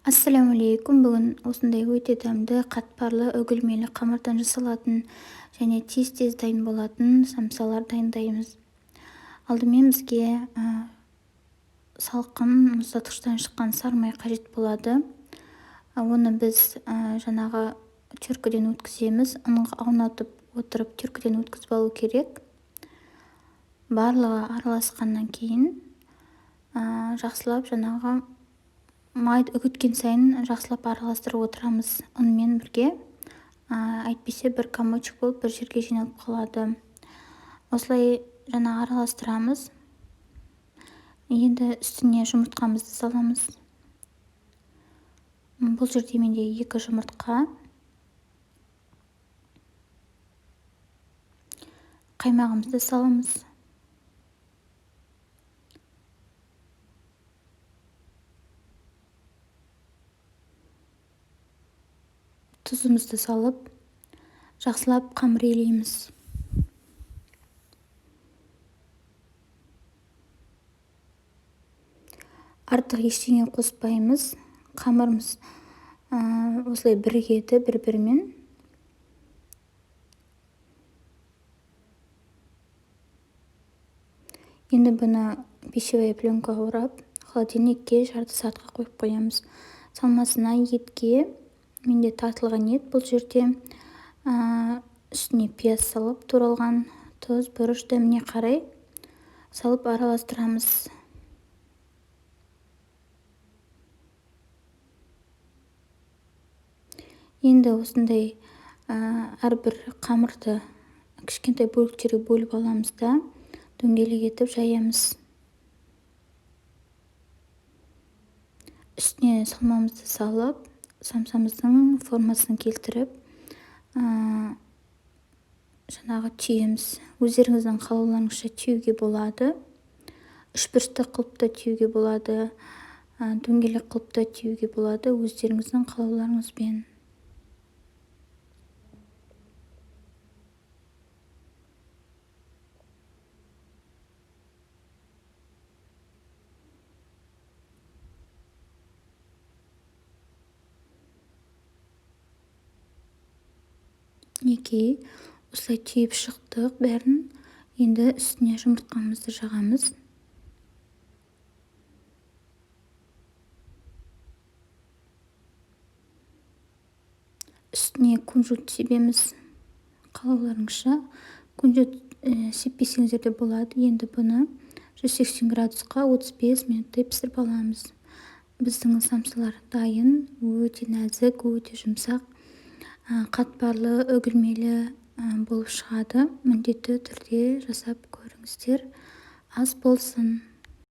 Ассалаумағалейкум. Бүгін осындай өте дәмді, қатпарлы, үгілмелі қамырдан жасалатын және тез-тез дайын болатын самсалар дайындаймыз. Алдымен бізге салқын мұздатқыштан шыққан сармай қажет болады. Оны біз жаңағы түйіркеден өткіземіз. Ұнға аунатып отырып түйіркеден өткізіп алу керек. Барлығы араласқаннан кейін жақсылап жаңағы майды үгіткен сайын жақсылап араластырып отырамыз ұнмен бірге. Әйтпесе бір комочек болып бір жерге жиналып қалады. Осылай жаңа араластырамыз. Енді үстіне жұмыртқамызды саламыз. Бұл жерде менде 2 жұмыртқа. Қаймағымызды саламыз. Тұзымызды салып, жақсылап қамыр елейміз. Артық ештеңе қоспаймыз. Қамырымыз осылай бірігеді бір-бірімен. Енді бұны пищевая пленкаға орап, холодильникке жарты сағатқа қойып қоямыз. Салмасына етке, менде тартылған ет, бұл жерде үстіне пияз салып, туралған тұз, бұрыш дәміне қарай салып араластырамыз. Енді осындай әрбір қамырды кішкентай бөліктерге бөліп аламыз да дөңгелек етіп жаямыз. Үстіне салмамызды салып, самсамыздың формасын келтіріп, жаңағы түйеміз. Өздеріңіздің қалауларыңызша түйуге болады. Үшбұрышты қылып та түйуге болады, дөңгелек қылып та түйуге болады, өздеріңіздің қалауларыңызбен. Мінекей, осылай түйіп шықтық бәрін. Енді үстіне жұмыртқамызды жағамыз. Үстіне кунжут себеміз. Қалауларыңызша кунжут сеппесеңіздер де болады. Енді бұны 180 градусқа 35 минуттай пісіріп аламыз. Біздің самсалар дайын, өте нәзік, өте жұмсақ, қатпарлы, үгілмелі болып шығады. Міндетті түрде жасап көріңіздер. Ас болсын.